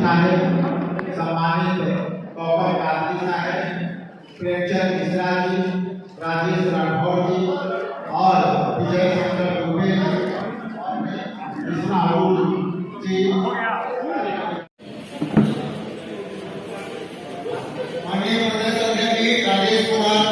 साहेब, सम्मानित कौकब कार्तिक साहेब, प्रेमचंद मिश्रा जी, राजेश राठौर जी और विजय शंकर दुबे जी, माननीय प्रदेश अध्यक्ष राजेश कुमार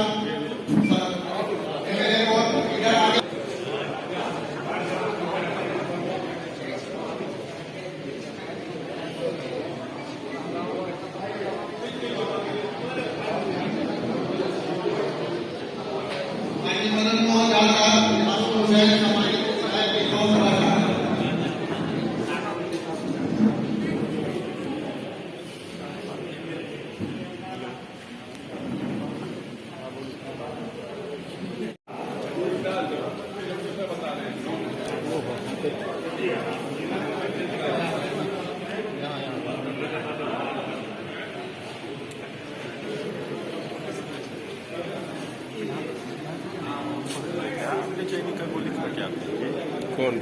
कौन?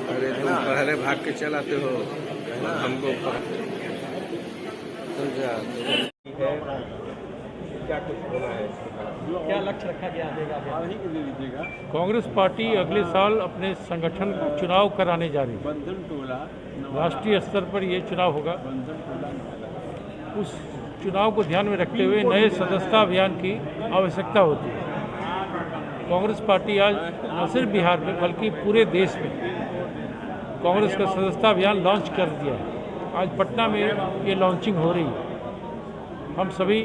अरे तुम पहले भाग के चलाते हो हमको क्या कुछ होना है, क्या लक्ष्य रखा गया देगा? कांग्रेस पार्टी अगले साल अपने संगठन का चुनाव कराने जा रही है। राष्ट्रीय स्तर पर ये चुनाव होगा। उस चुनाव को ध्यान में रखते हुए नए सदस्यता अभियान की आवश्यकता होती है। कांग्रेस पार्टी आज न सिर्फ बिहार में बल्कि पूरे देश में कांग्रेस का सदस्यता अभियान लॉन्च कर दिया है। आज पटना में ये लॉन्चिंग हो रही है। हम सभी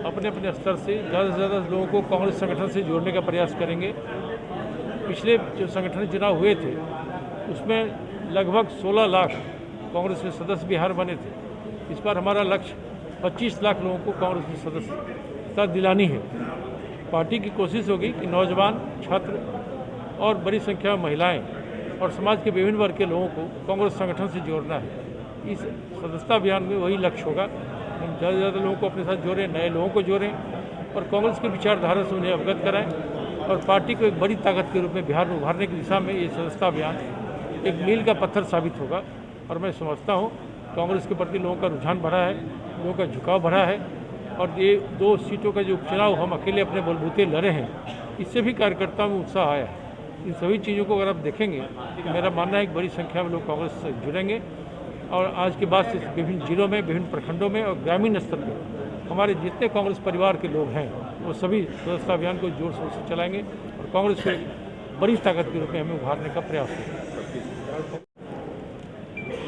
अपने अपने स्तर से ज़्यादा से ज़्यादा लोगों को कांग्रेस संगठन से जोड़ने का प्रयास करेंगे। पिछले जो संगठन चुनाव हुए थे उसमें लगभग 16 लाख कांग्रेस के सदस्य बिहार बने थे। इस बार हमारा लक्ष्य 25 लाख लोगों को कांग्रेस की सदस्यता दिलानी है। पार्टी की कोशिश होगी कि नौजवान, छात्र और बड़ी संख्या में महिलाएं और समाज के विभिन्न वर्ग के लोगों को कांग्रेस संगठन से जोड़ना है। इस सदस्यता अभियान में वही लक्ष्य होगा। हम ज़्यादा से ज़्यादा लोगों को अपने साथ जोड़ें, नए लोगों को जोड़ें और कांग्रेस की विचारधारा से उन्हें अवगत कराएं और पार्टी को एक बड़ी ताकत के रूप में बिहार में उभारने की दिशा में ये सदस्यता अभियान एक मील का पत्थर साबित होगा। और मैं समझता हूँ कांग्रेस के प्रति लोगों का रुझान बढ़ा है, लोगों का झुकाव बढ़ा है और ये 2 सीटों का जो उपचुनाव हम अकेले अपने बलबूते लड़े हैं, इससे भी कार्यकर्ताओं में उत्साह आया है। इन सभी चीज़ों को अगर आप देखेंगे तो मेरा मानना है कि बड़ी संख्या में लोग कांग्रेस से जुड़ेंगे और आज के बाद से विभिन्न जिलों में, विभिन्न प्रखंडों में और ग्रामीण स्तर पर हमारे जितने कांग्रेस परिवार के लोग हैं वो सभी सदस्यता अभियान को जोर शोर से चलाएंगे और कांग्रेस को एक बड़ी ताकत के रूप में हमें उभारने का प्रयास करेंगे।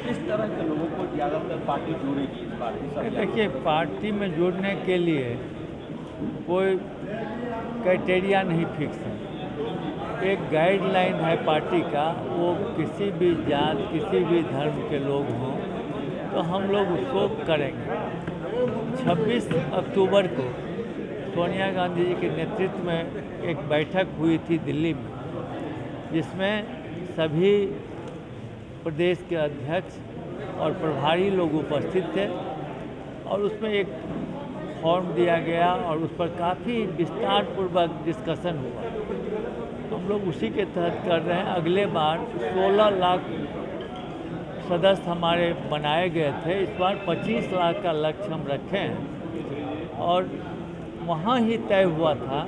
किस तरह के लोगों को ज़्यादातर पार्टी जोड़ेगी इस बार? देखिए, पार्टी में जोड़ने के लिए कोई क्राइटेरिया नहीं फिक्स है। एक गाइडलाइन है पार्टी का, वो किसी भी जात, किसी भी धर्म के लोग हों तो हम लोग उसको करेंगे। 26 अक्टूबर को सोनिया गांधी जी के नेतृत्व में एक बैठक हुई थी दिल्ली में, जिसमें सभी प्रदेश के अध्यक्ष और प्रभारी लोग उपस्थित थे और उसमें एक फॉर्म दिया गया और उस पर काफ़ी विस्तार पूर्वक डिस्कशन हुआ। हम लोग उसी के तहत कर रहे हैं। अगले बार 16 लाख सदस्य हमारे बनाए गए थे, इस बार 25 लाख का लक्ष्य हम रखे हैं और वहाँ ही तय हुआ था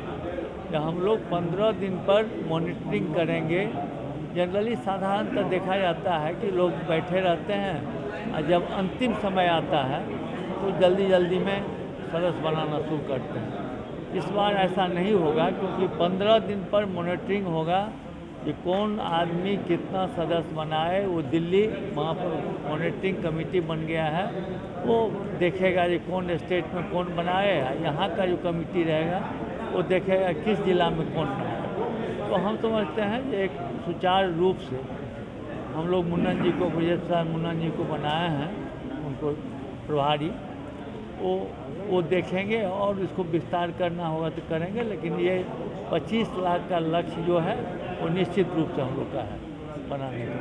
कि हम लोग 15 दिन पर मॉनिटरिंग करेंगे। जनरली साधारणतः देखा जाता है कि लोग बैठे रहते हैं और जब अंतिम समय आता है तो जल्दी जल्दी में सदस्य बनाना शुरू करते हैं। इस बार ऐसा नहीं होगा क्योंकि 15 दिन पर मॉनिटरिंग होगा कि कौन आदमी कितना सदस्य बनाए। वो दिल्ली वहाँ पर मॉनिटरिंग कमेटी बन गया है, वो देखेगा कि कौन स्टेट में कौन बनाए। यहाँ का जो कमेटी रहेगा वो देखेगा किस जिला में कौन बनाए। तो हम समझते हैं कि एक सुचारू रूप से हम लोग मुन्नन जी को, विजय प्रसाद मुन्नन जी को बनाए हैं, उनको प्रभारी, वो देखेंगे और इसको विस्तार करना होगा तो करेंगे। लेकिन ये 25 लाख का लक्ष्य जो है वो निश्चित रूप से हम लोग का है बनाने का।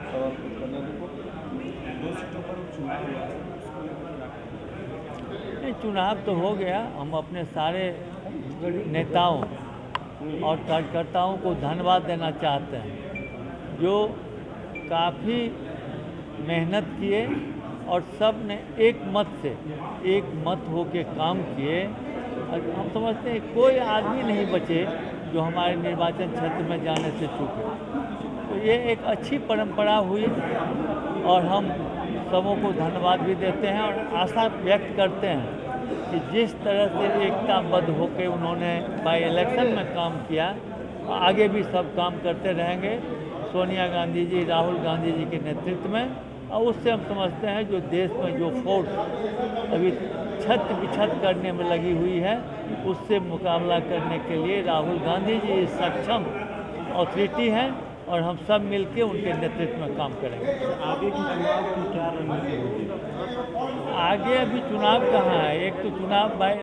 ये चुनाव तो हो गया। हम अपने सारे नेताओं और कार्यकर्ताओं को धन्यवाद देना चाहते हैं जो काफ़ी मेहनत किए और सब ने एक मत होके काम किए। और हम समझते हैं कोई आदमी नहीं बचे जो हमारे निर्वाचन क्षेत्र में जाने से चूके। तो ये एक अच्छी परंपरा हुई और हम सबों को धन्यवाद भी देते हैं और आशा व्यक्त करते हैं कि जिस तरह से एकताबद्ध होकर उन्होंने बाई इलेक्शन में काम किया, आगे भी सब काम करते रहेंगे सोनिया गांधी जी, राहुल गांधी जी के नेतृत्व में। और उससे हम समझते हैं जो देश में जो फोर्स अभी छत बिछत करने में लगी हुई है, उससे मुकाबला करने के लिए राहुल गांधी जी सक्षम अथॉरिटी हैं और हम सब मिलके उनके नेतृत्व में काम करेंगे। आगे की चुनाव की क्या रणनीति होगी? आगे अभी चुनाव कहाँ है, एक तो चुनाव